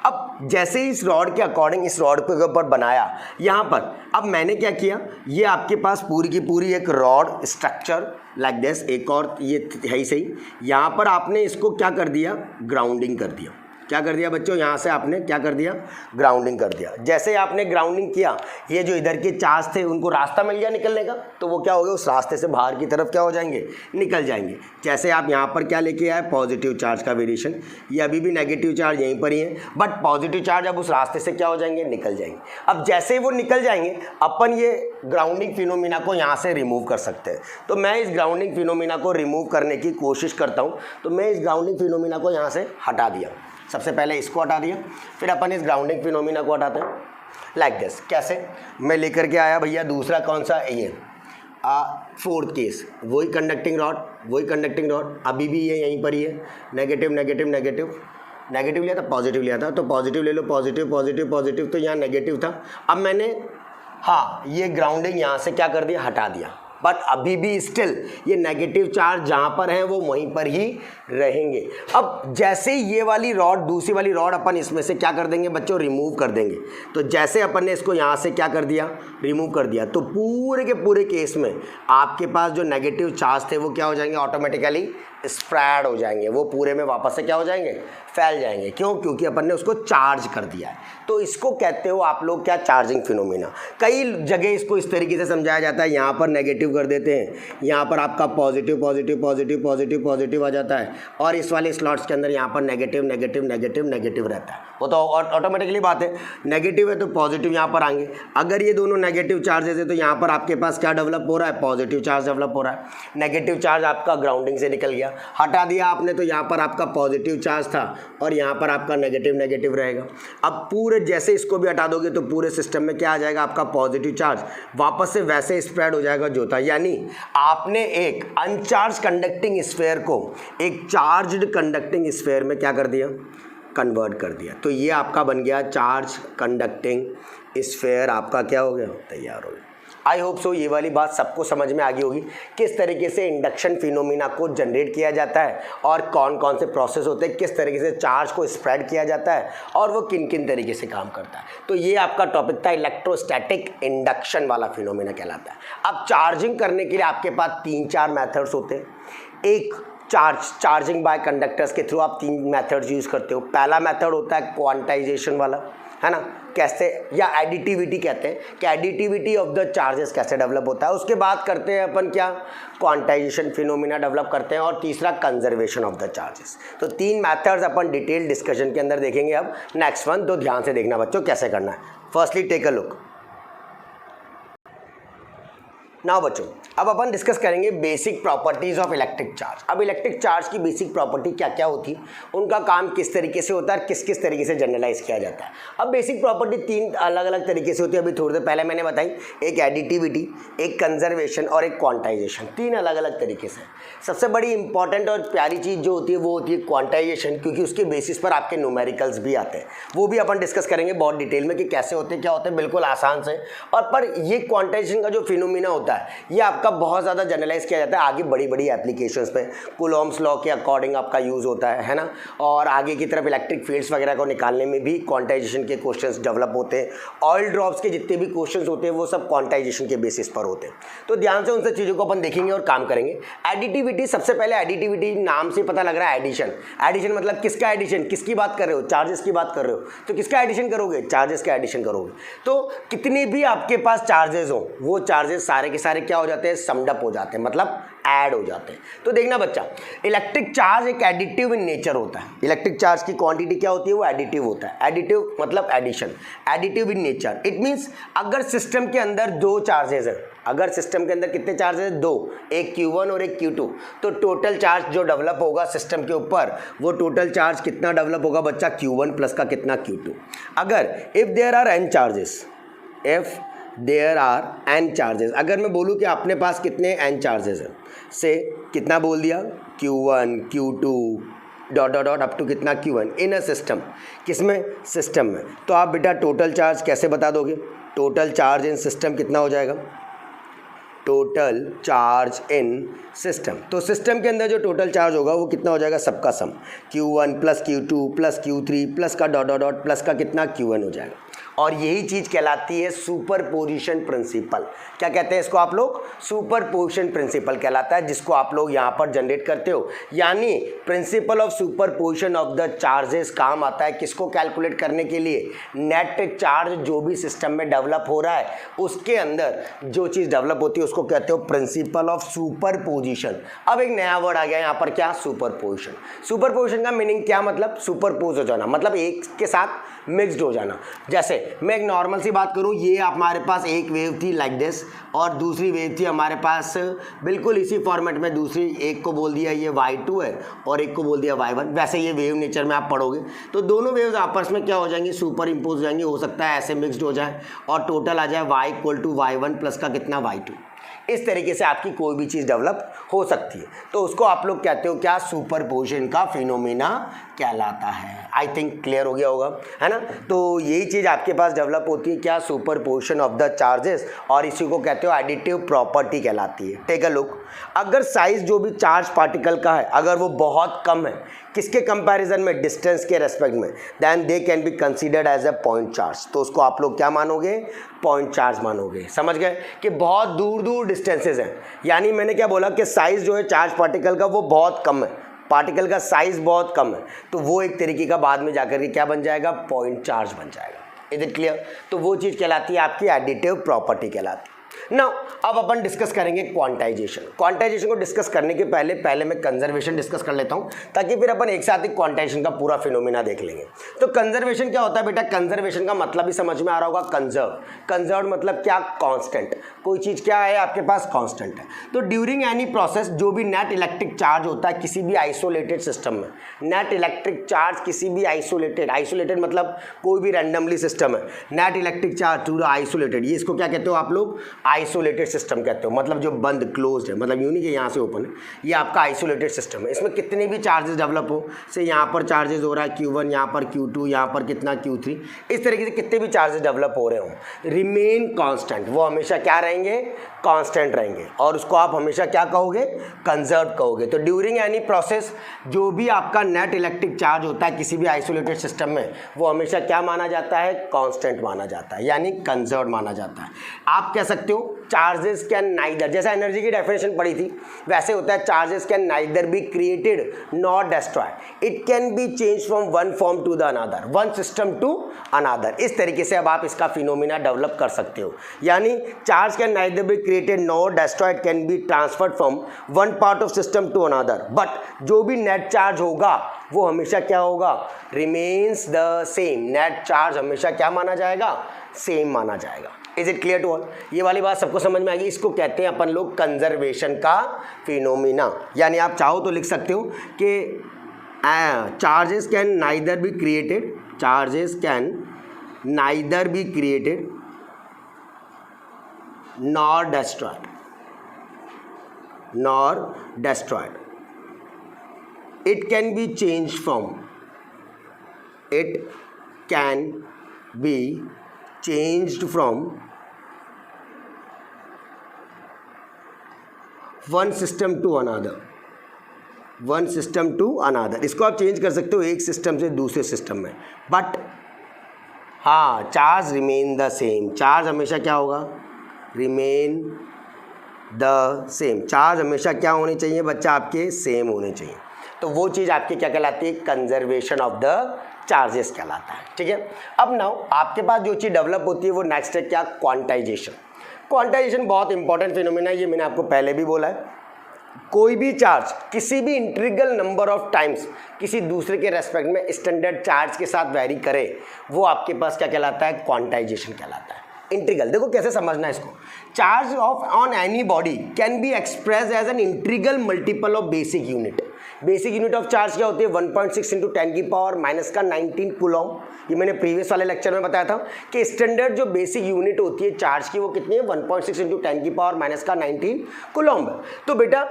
अब जैसे इस रॉड के अकॉर्डिंग इस रॉड के ऊपर बनाया यहाँ पर, अब मैंने क्या किया, ये आपके पास पूरी की पूरी एक रॉड स्ट्रक्चर लाइक दिस, एक और ये है ही सही, यहाँ पर आपने इसको क्या कर दिया, ग्राउंडिंग कर दिया। क्या कर दिया बच्चों, यहाँ से आपने क्या कर दिया, ग्राउंडिंग कर दिया। जैसे आपने ग्राउंडिंग किया, ये जो इधर के चार्ज थे उनको रास्ता मिल गया निकलने का, तो वो क्या हो गया, उस रास्ते से बाहर की तरफ क्या हो जाएंगे, निकल जाएंगे। जैसे आप यहाँ पर क्या लेके आए, पॉजिटिव चार्ज का वेरिएशन, ये अभी भी नेगेटिव चार्ज यहीं पर ही है, बट पॉजिटिव चार्ज अब उस रास्ते से क्या हो जाएंगे, निकल जाएंगे। अब जैसे ही वो निकल जाएंगे, अपन ये ग्राउंडिंग फिनोमिना को यहाँ से रिमूव कर सकते हैं। तो मैं इस ग्राउंडिंग फिनोमिना को रिमूव करने की कोशिश करता हूँ। तो मैं इस ग्राउंडिंग फिनोमिना को यहाँ से हटा दिया, सबसे पहले इसको हटा दिया, फिर अपन इस ग्राउंडिंग फिनोमिना को हटाते हैं लाइक दिस। कैसे, मैं लेकर के आया भैया दूसरा कौन सा, ये फोर्थ केस, वही कंडक्टिंग रॉड, अभी भी ये यहीं पर ही है, नेगेटिव लिया था, पॉजिटिव लिया था, तो पॉजिटिव ले लो, पॉजिटिव, तो यहाँ नेगेटिव था। अब मैंने ये ग्राउंडिंग यहाँ से क्या कर दिया, हटा दिया, बट अभी भी स्टिल ये नेगेटिव चार्ज जहाँ पर है वो वहीं पर ही रहेंगे। अब जैसे ये वाली रॉड, दूसरी वाली रॉड अपन इसमें से क्या कर देंगे बच्चों, रिमूव कर देंगे। तो जैसे अपन ने इसको यहाँ से क्या कर दिया, रिमूव कर दिया, तो पूरे के पूरे केस में आपके पास जो नेगेटिव चार्ज थे वो क्या हो जाएंगे, ऑटोमेटिकली स्प्रेड हो जाएंगे, वो पूरे में वापस से क्या हो जाएंगे, फैल जाएंगे। क्यों, क्योंकि अपन ने उसको चार्ज कर दिया है। तो इसको कहते हो आप लोग क्या, चार्जिंग फिनोमिना। कई जगह इसको इस तरीके से समझाया जाता है, यहाँ पर नेगेटिव कर देते हैं, यहाँ पर आपका पॉजिटिव आ जाता है, और इस वाले स्लॉट्स के अंदर यहाँ पर नेगेटिव रहता है। वो तो ऑटोमेटिकली बात है, नेगेटिव है तो पॉजिटिव यहाँ पर आएंगे। अगर ये दोनों नेगेटिव चार्जेस है तो यहाँ पर आपके पास क्या डेवलप हो रहा है, पॉजिटिव चार्ज डेवलप हो रहा है। नेगेटिव चार्ज आपका ग्राउंडिंग से निकल गया, जाएगा। हटा दिया आपने तो यहाँ पर आपका पॉजिटिव चार्ज था और यहाँ पर आपका नेगेटिव नेगेटिव रहेगा। अब पूरे जैसे इसको भी हटा दोगे तो पूरे सिस्टम में क्या आ जाएगा, आपका पॉजिटिव चार्ज वापस से वैसे स्प्रेड हो जाएगा जो था। यानी आपने एक अनचार्ज कंडक्टिंग स्फीयर को एक चार्ज्ड कंडक्टिंग स्फीयर में क्या कर दिया, कन्वर्ट कर दिया। तो ये आपका बन गया चार्ज कंडक्टिंग स्फीयर, आपका क्या हो गया, तैयार हो गया। आई होप सो ये वाली बात सबको समझ में आ गई होगी किस तरीके से इंडक्शन फिनोमिना को जनरेट किया जाता है और कौन कौन से प्रोसेस होते हैं, किस तरीके से चार्ज को स्प्रेड किया जाता है और वो किन किन तरीके से काम करता है। तो ये आपका टॉपिक था इलेक्ट्रोस्टैटिक इंडक्शन वाला फिनोमिना कहलाता है। अब चार्जिंग करने के लिए आपके पास 3-4 मेथड्स होते हैं। एक चार्जिंग बाय कंडक्टर्स के थ्रू आप 3 मेथड्स यूज़ करते हो। पहला मेथड होता है क्वांटाइजेशन वाला, है ना, कैसे, या एडिटिविटी कहते हैं कि एडिटिविटी ऑफ द चार्जेस कैसे डेवलप होता है। उसके बाद करते हैं अपन क्या, क्वांटाइजेशन फिनोमिना डेवलप करते हैं। और तीसरा कंजर्वेशन ऑफ द चार्जेस। तो 3 मेथड्स अपन डिटेल डिस्कशन के अंदर देखेंगे। अब नेक्स्ट वन तो ध्यान से देखना बच्चों कैसे करना है। Firstly take a look now बच्चों, अब अपन डिस्कस करेंगे basic properties of electric charge. अब इलेक्ट्रिक चार्ज की बेसिक प्रॉपर्टी क्या क्या होती है, उनका काम किस तरीके से होता है, किस किस तरीके से जनरलाइज किया जाता है। अब बेसिक प्रॉपर्टी 3 अलग अलग तरीके से होती है। अभी थोड़ी देर पहले मैंने बताई, एक एडिटिविटी, एक कंजर्वेशन और एक क्वांटाइजेशन। 3 अलग अलग तरीके से। सबसे बड़ी इंपॉर्टेंट और प्यारी चीज़ जो होती है वो होती है क्वांटाइजेशन, क्योंकि उसके बेसिस पर आपके न्यूमेरिकल्स भी आते हैं। वो भी अपन डिस्कस करेंगे बहुत डिटेल में कि कैसे होते हैं, क्या होते हैं, बिल्कुल आसान से। और पर ये क्वांटाइजेशन का जो फिनोमिना होता है ये आपका बहुत ज़्यादा जनरलाइज किया जाता है आगे बड़ी बड़ी एप्लीकेशंस पे। कूलॉम्स लॉ के अकॉर्डिंग आपका यूज़ होता है ना। और आगे की तरफ इलेक्ट्रिक फील्ड्स वगैरह को निकालने में भी क्वांटाइजेशन के क्वेश्चंस डेवलप होते हैं। ऑयल ड्रॉप्स के जितने भी क्वेश्चंस होते हैं वो सब क्वांटाइजेशन के बेसिस पर होते हैं। तो ध्यान से उन सब चीज़ों को अपन देखेंगे और काम करेंगे। एडिटिविटी, सबसे पहले एडिटिविटी नाम से पता लग रहा है एडिशन। एडिशन मतलब किसका एडिशन, किसकी बात कर रहे हो, चार्जेस की बात कर रहे हो। तो किसका एडिशन करोगे, चार्जेस का एडिशन करोगे। तो कितने भी आपके पास चार्जेस हो वो चार्जेस सारे के सारे क्या हो जाते हैं, समड अप हो जाते हैं, मतलब ऐड हो जाते हैं। तो देखना बच्चा, इलेक्ट्रिक चार्ज एक एडिटिव इन नेचर होता है। इलेक्ट्रिक चार्ज की क्वांटिटी क्या होती है, वो एडिटिव होता है। एडिटिव मतलब addition, additive in nature. It means अगर सिस्टम के अंदर 2 चार्जेस हैं, अगर सिस्टम के अंदर कितने चार्जेस हैं, 2, एक Q1 और एक Q2, तो टोटल चार्ज जो डेवलप होगा सिस्टम के ऊपर वो टोटल चार्ज कितना डेवलप होगा बच्चा, Q1 प्लस का कितना Q2। अगर if there are n charges, if there are n charges, अगर मैं बोलूँ कि अपने पास कितने n चार्जेस हैं, से कितना बोल दिया, Q1 Q2 dot dot dot up to कितना Q1 इन अ सिस्टम, किसमें, सिस्टम में। तो आप बेटा टोटल चार्ज कैसे बता दोगे, टोटल चार्ज इन सिस्टम कितना हो जाएगा, टोटल चार्ज इन सिस्टम। तो सिस्टम के अंदर जो टोटल चार्ज होगा वो कितना हो जाएगा, सबका सम, Q1 plus Q2 plus Q3 plus का डॉट डॉट डॉट प्लस का कितना Q1 हो जाएगा। और यही चीज़ कहलाती है सुपरपोजिशन प्रिंसिपल। क्या कहते हैं इसको आप लोग, सुपरपोजिशन प्रिंसिपल कहलाता है, जिसको आप लोग यहाँ पर जनरेट करते हो। यानी principle of superposition of the charges काम आता है किसको कैलकुलेट करने के लिए, नेट चार्ज जो भी सिस्टम में डेवलप हो रहा है उसके अंदर जो चीज़ डेवलप होती है उसको कहते हो प्रिंसिपल ऑफ सुपरपोजिशन। अब एक नया वर्ड आ गया यहाँ पर, क्या, सुपरपोजिशन। सुपरपोजिशन का मीनिंग क्या, मतलब सुपरपोज हो जाना, मतलब एक के साथ मिक्सड हो जाना। जैसे मैं एक नॉर्मल सी बात करूं, ये हमारे पास एक वेव थी लाइक दिस और दूसरी वेव थी हमारे पास बिल्कुल इसी फॉर्मेट में, दूसरी एक को बोल दिया ये y2 है और एक को बोल दिया y1। वैसे ये वेव नेचर में आप पढ़ोगे तो दोनों वेव्स आपस में क्या हो जाएंगी, सुपर इम्पोज हो जाएंगी। हो सकता है ऐसे मिक्सड हो जाए और टोटल आ जाए y equal to y1 plus का कितना y2। इस तरीके से आपकी कोई भी चीज़ डेवलप हो सकती है। तो उसको आप लोग कहते हो क्या, सुपरपोजिशन का फिनोमिना कहलाता है। आई थिंक क्लियर हो गया होगा, है ना। तो यही चीज़ आपके पास डेवलप होती है क्या, सुपरपोजिशन ऑफ द चार्जेस, और इसी को कहते हो एडिटिव प्रॉपर्टी कहलाती है। टेक अ लुक, अगर साइज जो भी चार्ज पार्टिकल का है अगर वो बहुत कम है, किसके कंपैरिजन में, डिस्टेंस के रेस्पेक्ट में, then they can be considered as a point charge. तो उसको आप लोग क्या मानोगे, पॉइंट चार्ज मानोगे। समझ गए कि बहुत दूर दूर डिस्टेंसेस हैं। यानी मैंने क्या बोला कि साइज जो है चार्ज पार्टिकल का वो बहुत कम है, पार्टिकल का साइज बहुत कम है, तो वो एक तरीके का बाद में जाकर के क्या बन जाएगा, पॉइंट चार्ज बन जाएगा। Is it clear. तो वो चीज़ कहलाती है आपकी एडिटिव प्रॉपर्टी कहलाती है। नाउ अब अपन डिस्कस करेंगे क्वांटाइजेशन। क्वांटाइजेशन को डिस्कस करने के पहले मैं कंजर्वेशन डिस्कस कर लेता हूँ, ताकि फिर अपन एक साथ ही क्वांटाइजेशन का पूरा फिनोमिना देख लेंगे। तो कंजर्वेशन क्या होता है बेटा? कंजर्वेशन का मतलब ही समझ में आ रहा होगा, कंजर्व। कंजर्व मतलब क्या? कांस्टेंट। कोई चीज़ क्या है आपके पास? कांस्टेंट है। तो ड्यूरिंग एनी प्रोसेस जो भी नेट इलेक्ट्रिक चार्ज होता है किसी भी आइसोलेटेड सिस्टम में, नेट इलेक्ट्रिक चार्ज किसी भी आइसोलेटेड मतलब कोई भी रैंडमली सिस्टम है, नेट इलेक्ट्रिक चार्ज पूरा आइसोलेटेड, ये इसको क्या कहते हो आप लोग? आइसोलेटेड सिस्टम कहते हो। मतलब जो बंद क्लोज्ड है, मतलब यूं नहीं कि यहाँ से ओपन है, ये आपका आइसोलेटेड सिस्टम है। इसमें कितने भी चार्जेस डेवलप हो, से यहाँ पर चार्जेस हो रहा है Q1, यहाँ पर Q2, यहाँ पर कितना Q3, इस तरीके से कितने भी चार्जेस डेवलप हो रहे हो, रिमेन कांस्टेंट, वो हमेशा क्या रहेंगे? कांस्टेंट रहेंगे। और उसको आप हमेशा क्या कहोगे? कंजर्व कहोगे। तो ड्यूरिंग एनी प्रोसेस जो भी आपका नेट इलेक्ट्रिक चार्ज होता है किसी भी आइसोलेटेड सिस्टम में, वो हमेशा क्या माना जाता है? कांस्टेंट माना जाता है, यानी कंजर्व माना जाता है। आप कह सकते हो चार्जेस कैन नाइदर, जैसा एनर्जी की डेफिनेशन पढ़ी थी वैसे होता है, charges can neither be created not destroyed, it can be change from one form to the another, one system to another. इस तरीके से अब आप इसका फिनोमिना डेवलप कर सकते हो, यानी charge can neither be created not destroyed, can be transferred from one part of system to another, but जो भी नेट चार्ज होगा वो हमेशा क्या होगा? Remains the same. Net charge हमेशा क्या माना जाएगा? सेम माना जाएगा। Is it clear to all? ये वाली बात सबको समझ में आएगी। इसको कहते हैं अपन लोग कंजर्वेशन का फिनोमिना, यानी आप चाहो तो लिख सकते हो कि charges can neither be created, charges can neither be created nor destroyed, nor destroyed. It can be changed from, it can be changed from one system to another, one system to another. इसको आप change कर सकते हो एक system से दूसरे system में, but हाँ charge remain the same. Charge हमेशा क्या होगा? Remain the same. चार्ज हमेशा क्या होने चाहिए बच्चा? आपके सेम होने चाहिए। तो वो चीज़ आपकी क्या कहलाती है? कंजर्वेशन ऑफ द चार्जेस कहलाता है। ठीक है, अब नाउ आपके पास जो चीज़ डेवलप होती है वो नेक्स्ट है क्या? क्वांटाइजेशन। क्वांटाइजेशन बहुत इंपॉर्टेंट फिनोमिना है, ये मैंने आपको पहले भी बोला है। कोई भी चार्ज किसी भी इंटीग्रल नंबर ऑफ टाइम्स किसी दूसरे के रेस्पेक्ट में स्टैंडर्ड चार्ज के साथ वैरी करे, वो आपके पास क्या कहलाता है? क्वांटाइजेशन कहलाता है। इंटीग्रल देखो कैसे समझना है इसको। Charge of on any body can be express as an integral multiple of basic unit. Basic unit of charge क्या होती है? 1.6 इंटू 10 की पावर माइनस का 19 कूलॉम। ये मैंने प्रीवियस वाले लेक्चर में बताया था कि स्टैंडर्ड जो बेसिक यूनिट होती है चार्ज की वो कितनी है? 1.6 इंटू 10 की पावर माइनस का 19 कूलॉम। तो बेटा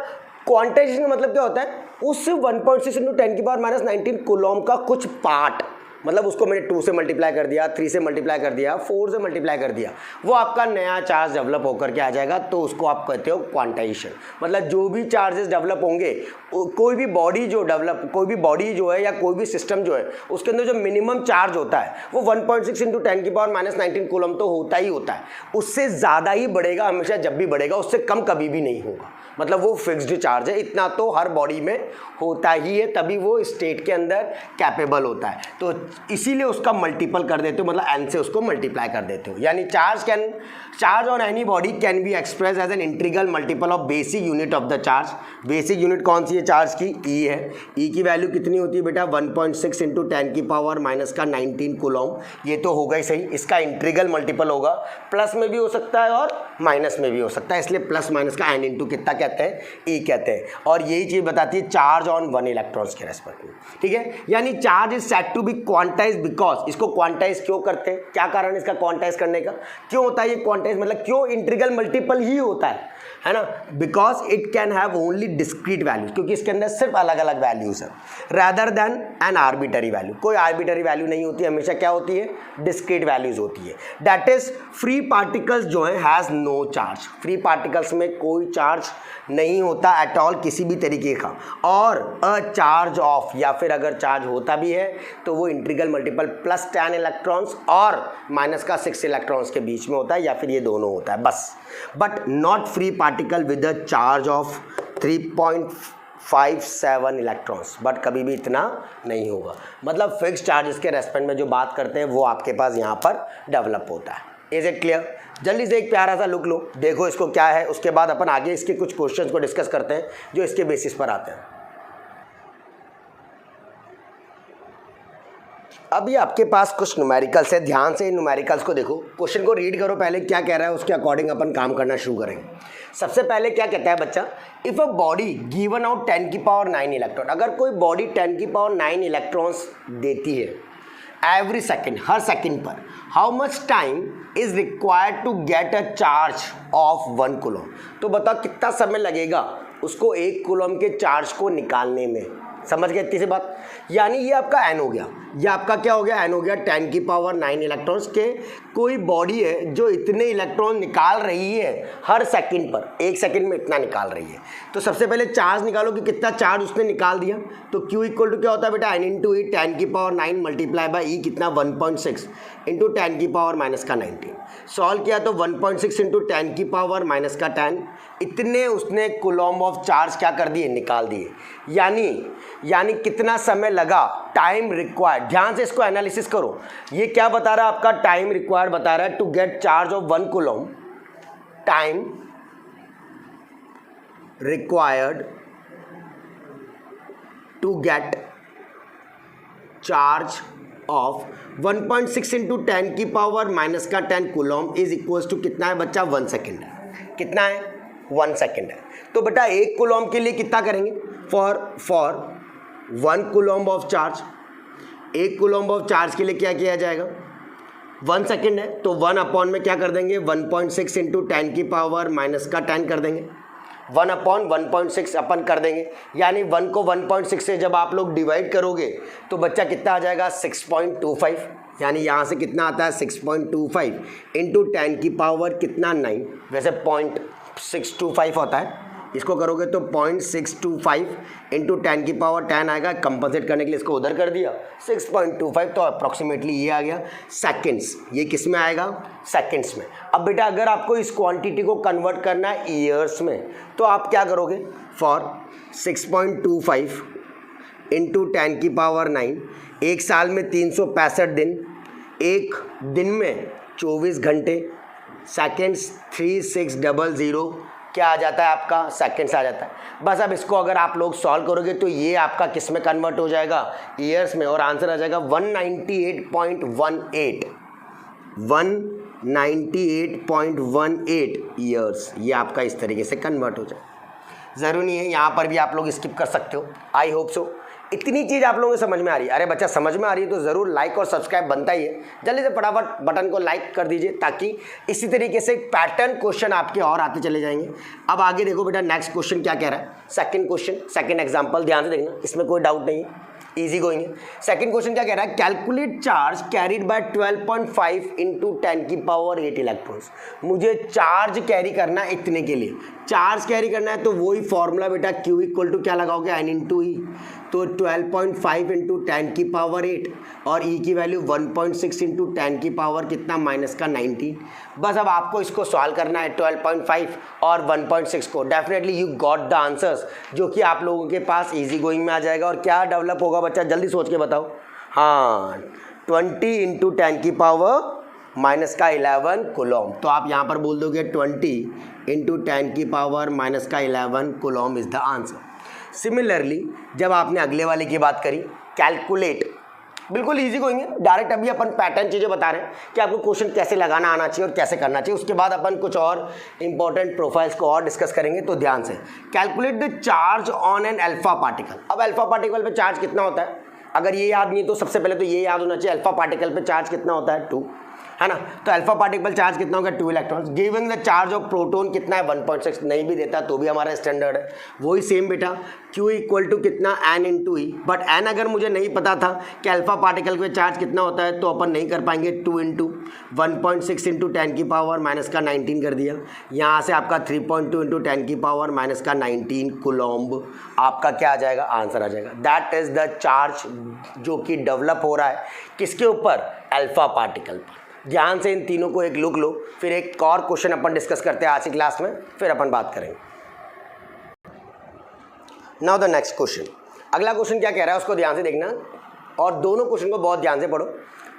क्वांटाइजेशन का मतलब क्या होता है? उस 1.6 इंटू 10 की पावर माइनस 19 कूलॉम का कुछ पार्ट, मतलब उसको मैंने 2 से मल्टीप्लाई कर दिया, 3 से मल्टीप्लाई कर दिया, 4 से मल्टीप्लाई कर दिया, वो आपका नया चार्ज डेवलप होकर के आ जाएगा। तो उसको आप कहते हो क्वांटाइजेशन। मतलब जो भी चार्जेस डेवलप होंगे, कोई भी बॉडी जो है या कोई भी सिस्टम जो है उसके अंदर जो मिनिमम चार्ज होता है वो 1.6 इंटू 10 की पावर माइनस 19 कूलम तो होता ही होता है। उससे ज़्यादा ही बढ़ेगा हमेशा, जब भी बढ़ेगा, उससे कम कभी भी नहीं होगा। मतलब वो फिक्स्ड चार्ज है, इतना तो हर बॉडी में होता ही है, तभी वो स्टेट के अंदर कैपेबल होता है। तो इसीलिए उसका मल्टीपल कर देते हो, मतलब n से उसको मल्टीप्लाई कर देते हो। यानी charge on any body can be express as an integral multiple of basic unit of the charge. Basic unit कौन सी है चार्ज की? E है। E की वैल्यू कितनी होती है बेटा? 1.6 इंटू 10 की पावर माइनस का 19 कूलॉम। ये तो होगा ही सही, इसका इंटीग्रल मल्टीपल होगा, प्लस में भी हो सकता है और माइनस में भी हो सकता है, इसलिए प्लस माइनस का n इंटू कितना कहते हैं? E कहते हैं। और यही चीज़ बताती है चार्ज ऑन 1 इलेक्ट्रॉन्स के रेस्पेक्ट में। ठीक है, यानी charge is said to be quantize because, इसको क्वांटाइज क्यों करते हैं? क्या कारण इसका क्वांटाइज करने का? क्यों होता है ये क्वांटाइज? मतलब क्यों इंटीग्रल मल्टीपल ही होता है ना? Because it can have only discrete values, क्योंकि इसके अंदर सिर्फ अलग अलग वैल्यूज है, rather than N arbitrary value. कोई आर्बिटरी वैल्यू नहीं होती, हमेशा क्या होती है? डिस्क्रीट वैल्यूज होती है। दैट इज फ्री पार्टिकल्स जो है has no charge. Free particles में कोई चार्ज नहीं होता एट ऑल, किसी भी तरीके का। और अ चार्ज ऑफ, या फिर अगर चार्ज होता भी है तो वो इंटीग्रल मल्टीपल प्लस 10 इलेक्ट्रॉन्स और माइनस का 6 इलेक्ट्रॉन्स के बीच में होता है, या फिर ये दोनों होता है बस। But not free particle with a charge of 3.57 electrons, but कभी भी इतना नहीं होगा। मतलब फिक्स चार्जेस के रेस्पेक्ट में जो बात करते हैं वो आपके पास यहाँ पर डेवलप होता है। Is it clear? जल्दी से एक प्यारा सा लुक लो, देखो इसको क्या है, उसके बाद अपन आगे इसके कुछ क्वेश्चंस को डिस्कस करते हैं जो इसके बेसिस पर आते हैं। अभी आपके पास कुछ न्यूमेरिकल्स है, ध्यान से इन न्यूमेरिकल्स को देखो, क्वेश्चन को रीड करो, पहले क्या कह रहा है उसके अकॉर्डिंग अपन काम करना शुरू करेंगे। सबसे पहले क्या कहता है बच्चा, if a body given out 10 की पावर 9 इलेक्ट्रॉन, अगर कोई बॉडी 10 की पावर 9 इलेक्ट्रॉन्स देती है एवरी सेकेंड, हर सेकेंड पर, how much time is required to get a charge of 1 coulomb. तो बताओ कितना समय लगेगा उसको 1 कूलम के चार्ज को निकालने में। समझ गए इतनी सी बात? यानी ये आपका एन हो गया, ये आपका क्या हो गया, एन हो गया 10 की पावर 9 इलेक्ट्रॉन्स के कोई बॉडी है जो इतने इलेक्ट्रॉन निकाल रही है हर सेकंड पर, 1 सेकंड में इतना निकाल रही है। तो सबसे पहले चार्ज निकालो कि कितना चार्ज उसने निकाल दिया। तो Q इक्वल टू क्या होता है बेटा, n इंटू ई 10 की पावर 9 मल्टीप्लाई बाई ई कितना 1.6 इंटू 10 की पावर माइनस का 19। सॉल्व किया तो 1.6 इंटू 10 की पावर माइनस का 10, इतने उसने कूलम ऑफ चार्ज क्या कर दिए, निकाल दिए। यानी कितना समय लगा, टाइम रिक्वायर्ड। ध्यान से इसको एनालिसिस करो, ये क्या बता रहा है आपका, टाइम रिक्वायर्ड बता रहा है to get charge of 1 coulomb, time required to get charge of 1.6 into 10 की पावर माइनस का 10 कूलम इज इक्वल टू कितना है बच्चा, 1 सेकेंड है। कितना है, 1 सेकेंड है। तो बेटा 1 कूलम के लिए कितना करेंगे, for 1 coulomb of charge, 1 coulomb of charge के लिए क्या किया जाएगा, 1 सेकेंड है तो 1 अपॉन में क्या कर देंगे, 1.6 इंटू 10 की पावर माइनस का 10 कर देंगे, 1 अपॉन 1.6 अपन कर देंगे। यानी 1 को 1.6 से जब आप लोग डिवाइड करोगे तो बच्चा कितना आ जाएगा, 6.25। यानी यहाँ से कितना आता है, 6.25 इंटू 10 की पावर कितना 9, वैसे 0.625 होता है, इसको करोगे तो 0.625 इंटू 10 की पावर 10 आएगा। कंपनसेट करने के लिए इसको उधर कर दिया 6.25, तो अप्रॉक्सीमेटली ये आ गया सेकेंड्स। ये किस में आएगा, सेकेंड्स में। अब बेटा अगर आपको इस क्वांटिटी को कन्वर्ट करना है ईयर्स में तो आप क्या करोगे, फॉर 6.25 इंटू 10 की पावर 9, एक साल में 365 दिन, एक दिन में 24 घंटे, सेकेंड्स 3600, क्या आ जाता है आपका, सेकेंड्स आ जाता है। बस अब इसको अगर आप लोग सॉल्व करोगे तो ये आपका किस में कन्वर्ट हो जाएगा, ईयर्स में, और आंसर आ जाएगा 198.18 198.18 ईयर्स। ये आपका इस तरीके से कन्वर्ट हो जाए। ज़रूरी नहीं है, यहाँ पर भी आप लोग स्किप कर सकते हो। आई होप सो इतनी चीज़ आप लोगों को समझ में आ रही है। अरे बच्चा समझ में आ रही है तो ज़रूर लाइक और सब्सक्राइब बनता ही है। जल्दी से फटाफट बटन को लाइक कर दीजिए ताकि इसी तरीके से पैटर्न क्वेश्चन आपके और आते चले जाएंगे। अब आगे देखो बेटा नेक्स्ट क्वेश्चन क्या कह रहा है, सेकंड क्वेश्चन, सेकंड एग्जांपल, ध्यान से देखना, इसमें कोई डाउट नहीं है, इजी गोइंग है। सेकंड क्वेश्चन क्या कह रहा है, calculate charge carried bye 12.5 into 10 की पावर 8 इलेक्ट्रॉन्स। मुझे चार्ज कैरी करना है इतने के लिए, चार्ज कैरी करना है तो वही फॉर्मूला बेटा Q इक्वल टू क्या लगाओगे, n इंटू ई, तो 12.5 इंटू 10 की पावर 8 और E की वैल्यू 1.6 इंटू 10 की पावर कितना, माइनस का 19। बस अब आपको इसको सॉल्व करना है 12.5 और 1.6 को। Definitely you got the answers, जो कि आप लोगों के पास इजी गोइंग में आ जाएगा। और क्या डेवलप होगा बच्चा, जल्दी सोच के बताओ। हाँ, 20 इंटू 10 की पावर माइनस का 11 कूलम। तो आप यहाँ पर बोल दोगे 20 इंटू 10 की पावर माइनस का 11 coulomb is the answer. Similarly जब आपने अगले वाले की बात करी, कैलकुलेट, बिल्कुल इजी गोइंग है। डायरेक्ट अभी अपन पैटर्न चीज़ें बता रहे हैं कि आपको क्वेश्चन कैसे लगाना आना चाहिए और कैसे करना चाहिए। उसके बाद अपन कुछ और इंपॉर्टेंट प्रोफाइल्स को और डिस्कस करेंगे। तो ध्यान से, calculate the charge on an alpha particle. अब अल्फा पार्टिकल पे चार्ज कितना होता है, अगर ये याद नहीं है तो सबसे पहले तो ये याद होना चाहिए, अल्फा पार्टिकल पे चार्ज कितना होता है, 2, है ना। तो अल्फा पार्टिकल चार्ज कितना होगा, 2 electrons. Giving the charge of proton कितना है, 1.6। नहीं भी देता तो भी हमारा स्टैंडर्ड है वही सेम बेटा, Q इक्वल टू कितना, n into E. But n अगर मुझे नहीं पता था कि अल्फा पार्टिकल पे चार्ज कितना होता है तो अपन नहीं कर पाएंगे। 2 इंटू 1.6 इंटू 10 की पावर माइनस का 19 कर दिया। यहाँ से आपका 3.2 इंटू 10 की पावर माइनस का 19 कूलम्ब आपका क्या आ जाएगा, आंसर आ जाएगा। दैट इज़ द चार्ज जो कि डेवलप हो रहा है किसके ऊपर, अल्फा पार्टिकल पर। ध्यान से इन तीनों को एक लुक लो, फिर एक और क्वेश्चन अपन डिस्कस करते हैं आज की क्लास में, फिर अपन बात करेंगे। नाउ द नेक्स्ट क्वेश्चन, अगला क्वेश्चन क्या कह रहा है उसको ध्यान से देखना और दोनों क्वेश्चन को बहुत ध्यान से पढ़ो।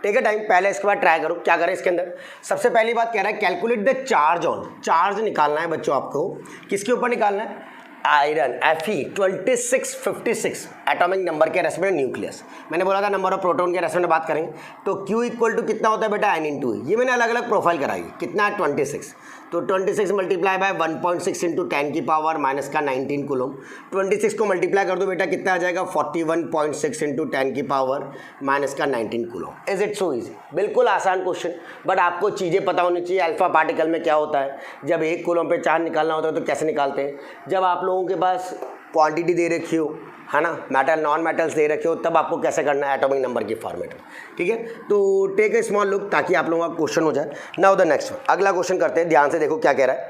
टेक अ टाइम, पहले इसके बाद ट्राई करो क्या करें इसके अंदर। सबसे पहली बात कह रहा है calculate the charge on, charge निकालना है बच्चों आपको, किसके ऊपर निकालना है, आयरन Fe2656 एटॉमिक नंबर के रेस्पेक्ट न्यूक्लियस। मैंने बोला था नंबर ऑफ प्रोटॉन के रेस्पेक्ट में बात करेंगे तो Q इक्वल टू कितना होता है बेटा N इंटू, ये मैंने अलग अलग प्रोफाइल कराई, कितना है 26, तो 26 मल्टीप्लाई बाय 1.6 इंटू 10 की पावर माइनस का 19 कूलम। 26 को मल्टीप्लाई कर दो बेटा कितना आ जाएगा 41.6 इंटू 10 की पावर माइनस का 19 coulomb. Is it so easy, बिल्कुल आसान क्वेश्चन, बट आपको चीज़ें पता होनी चाहिए। अल्फा पार्टिकल में क्या होता है, जब 1 कूलम पे चार्ज निकालना होता है तो कैसे निकालते हैं, जब आप लोगों के पास क्वांटिटी दे रखी हो, है ना, मेटल नॉन मेटल्स दे रखे हो, तब आपको कैसे करना है एटॉमिक नंबर के फॉर्मेट में, ठीक है। तो टेक ए स्मॉल लुक ताकि आप लोगों का क्वेश्चन हो जाए। नाउ द नेक्स्ट वन, अगला क्वेश्चन करते हैं, ध्यान से देखो क्या कह रहा है।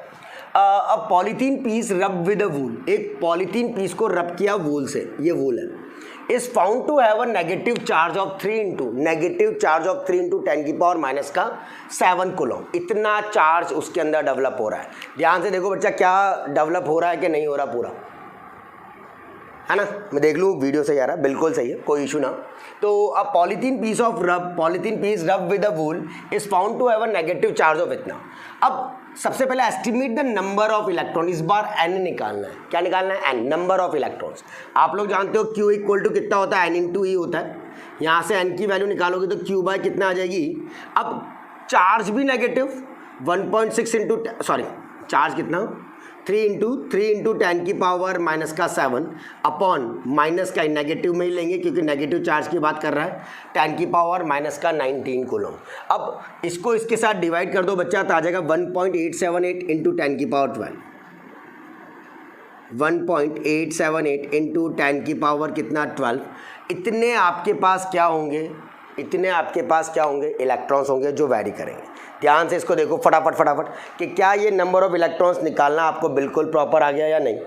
अ polythene piece rub with a वूल, एक पॉलीथीन पीस को रब किया वूल से, ये वूल है, is found to have a negative charge of 3 into 10 की पावर माइनस का 7 कूलम। इतना चार्ज उसके अंदर डेवलप हो रहा है। ध्यान से देखो बच्चा क्या डेवलप हो रहा है कि नहीं हो रहा पूरा, है ना, मैं देख लूँ वीडियो सही आ रहा है, बिल्कुल सही है, कोई इशू ना। तो a polythene piece rub with a wool is found to have a negative charge of इतना। अब सबसे पहले estimate the number of electron, इस बार n निकालना है, क्या निकालना है n, नंबर ऑफ इलेक्ट्रॉन्स। आप लोग जानते हो Q इक्वल टू कितना होता है n इंटू ई होता है, यहाँ से n की वैल्यू निकालोगे तो Q बाय कितना आ जाएगी। अब चार्ज भी नेगेटिव 1.6 इंटू सॉरी चार्ज कितना 3 इंटू 10 की पावर माइनस का 7 अपॉन माइनस का नेगेटिव में ही लेंगे क्योंकि नेगेटिव चार्ज की बात कर रहा है, 10 की पावर माइनस का 19 कूलम। अब इसको इसके साथ डिवाइड कर दो बच्चा तो आ जाएगा 1.878 इंटू 10 की पावर 12, 1.878 इंटू 10 की पावर कितना 12। इतने आपके पास क्या होंगे, इलेक्ट्रॉन्स होंगे जो वैरी करेंगे। ध्यान से इसको देखो फटाफट कि क्या ये नंबर ऑफ इलेक्ट्रॉन्स निकालना आपको बिल्कुल प्रॉपर आ गया या नहीं।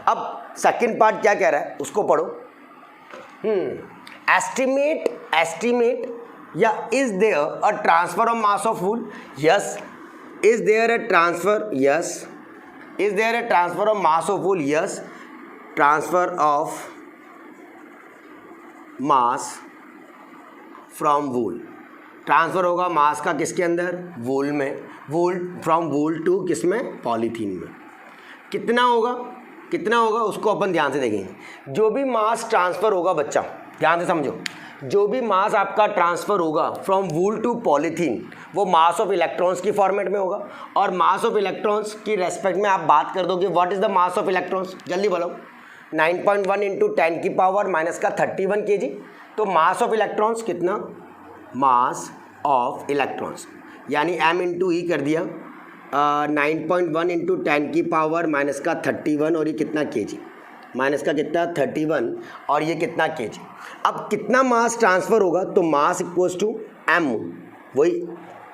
अब सेकंड पार्ट क्या कह रहा है उसको पढ़ो। एस्टिमेट या is there a transfer of mass of wool, yes. Is there a transfer, yes. Is there a transfer of mass of wool, yes. Transfer of mass from wool, transfer होगा mass का किसके अंदर, वूल में, वूल from wool to किस में, polythene में। कितना होगा उसको अपन ध्यान से देखेंगे। जो भी मास ट्रांसफ़र होगा बच्चा ध्यान से समझो, जो भी मास आपका ट्रांसफ़र होगा फ्रॉम वूल टू पॉलीथीन वो मास ऑफ इलेक्ट्रॉन्स की फॉर्मेट में होगा। और मास ऑफ इलेक्ट्रॉन्स की रेस्पेक्ट में आप बात कर दोगे what is the mass of electrons, जल्दी बोलो। 9.1 इंटू 10 की पावर माइनस का 31 kg। तो मास ऑफ इलेक्ट्रॉन्स कितना, मास ऑफ इलेक्ट्रॉन्स यानी m इंटू ई कर दिया 9.1 इंटू 10 की पावर माइनस का 31 और ये कितना kg, माइनस का कितना 31 और ये कितना kg। अब कितना मास ट्रांसफ़र होगा तो मास इक्वल्स टू m, वही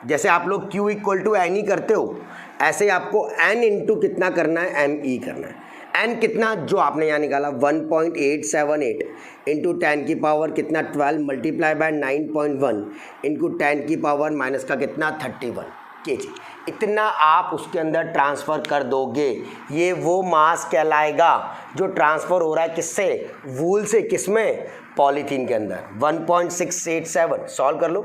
जैसे आप लोग Q equal to n e करते हो ऐसे आपको n इंटू कितना करना है एम ई करना है। n कितना जो आपने यहाँ निकाला 1.878 इंटू 10 की पावर कितना 12 मल्टीप्लाई बाय 9.1 इंटू 10 की पावर माइनस का कितना 31 kg। इतना आप उसके अंदर ट्रांसफ़र कर दोगे, ये वो मास कहलाएगा जो ट्रांसफ़र हो रहा है किससे, वूल से, किसमें, पॉलीथीन के अंदर। 1.687 सॉल्व कर लो,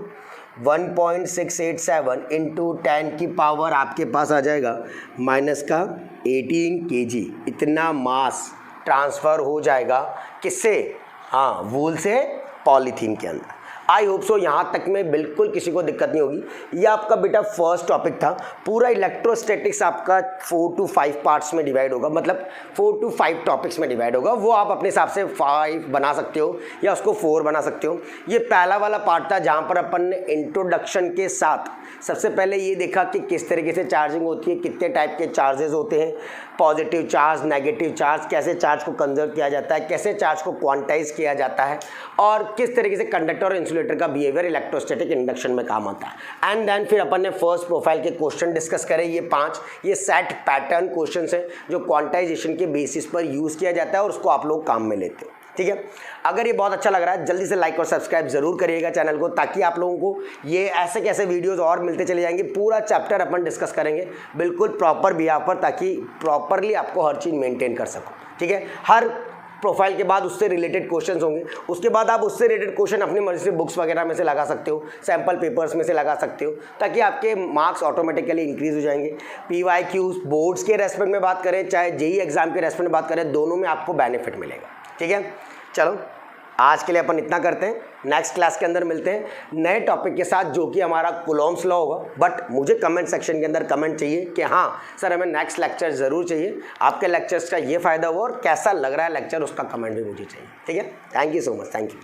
1.687 इंटू 10 की पावर आपके पास आ जाएगा माइनस का 18 kg। इतना मास ट्रांसफ़र हो जाएगा किससे, हाँ, वूल से पॉलीथीन के अंदर। आई होप सो यहाँ तक में बिल्कुल किसी को दिक्कत नहीं होगी। ये आपका बेटा फर्स्ट टॉपिक था। पूरा इलेक्ट्रोस्टैटिक्स आपका 4 to 5 पार्ट्स में डिवाइड होगा, मतलब 4 to 5 टॉपिक्स में डिवाइड होगा। वो आप अपने हिसाब से 5 बना सकते हो या उसको 4 बना सकते हो। ये पहला वाला पार्ट था जहाँ पर अपन ने इंट्रोडक्शन के साथ सबसे पहले ये देखा कि किस तरीके से चार्जिंग होती है, कितने टाइप के चार्जेस होते हैं, पॉजिटिव चार्ज, नेगेटिव चार्ज, कैसे चार्ज को कंजर्व किया जाता है, कैसे चार्ज को क्वांटाइज किया जाता है और किस तरीके से कंडक्टर और इंसुलेटर का बिहेवियर इलेक्ट्रोस्टैटिक इंडक्शन में काम आता है। एंड देन फिर अपन ने फर्स्ट प्रोफाइल के क्वेश्चन डिस्कस करे। ये 5 ये सेट पैटर्न क्वेश्चन है जो क्वांटाइजेशन के बेसिस पर यूज़ किया जाता है और उसको आप लोग काम में लेते हो। ठीक है, अगर ये बहुत अच्छा लग रहा है जल्दी से लाइक और सब्सक्राइब जरूर करिएगा चैनल को, ताकि आप लोगों को ये ऐसे कैसे वीडियोस और मिलते चले जाएंगे। पूरा चैप्टर अपन डिस्कस करेंगे बिल्कुल प्रॉपर बिहाफ पर, ताकि प्रॉपरली आपको हर चीज़ मेंटेन कर सको। ठीक है, हर प्रोफाइल के बाद उससे रिलेटेड क्वेश्चन होंगे, उसके बाद आप उससे रिलेटेड क्वेश्चन अपनी मर्जी से बुक्स वगैरह में से लगा सकते हो, सैम्पल पेपर्स में से लगा सकते हो, ताकि आपके मार्क्स ऑटोमेटिकली इंक्रीज हो जाएंगे। PYQs बोर्ड्स के रेस्पेक्ट में बात करें चाहे जेई एग्जाम के रेस्पेक्ट में बात करें, दोनों में आपको बेनिफिट मिलेगा। ठीक है, चलो आज के लिए अपन इतना करते हैं, नेक्स्ट क्लास के अंदर मिलते हैं नए टॉपिक के साथ जो कि हमारा कूलॉम्स लॉ होगा। बट मुझे कमेंट सेक्शन के अंदर कमेंट चाहिए कि हाँ सर हमें नेक्स्ट लेक्चर ज़रूर चाहिए, आपके लेक्चर्स का ये फ़ायदा हुआ और कैसा लग रहा है लेक्चर, उसका कमेंट भी मुझे चाहिए। ठीक है, thank you so much, thank you.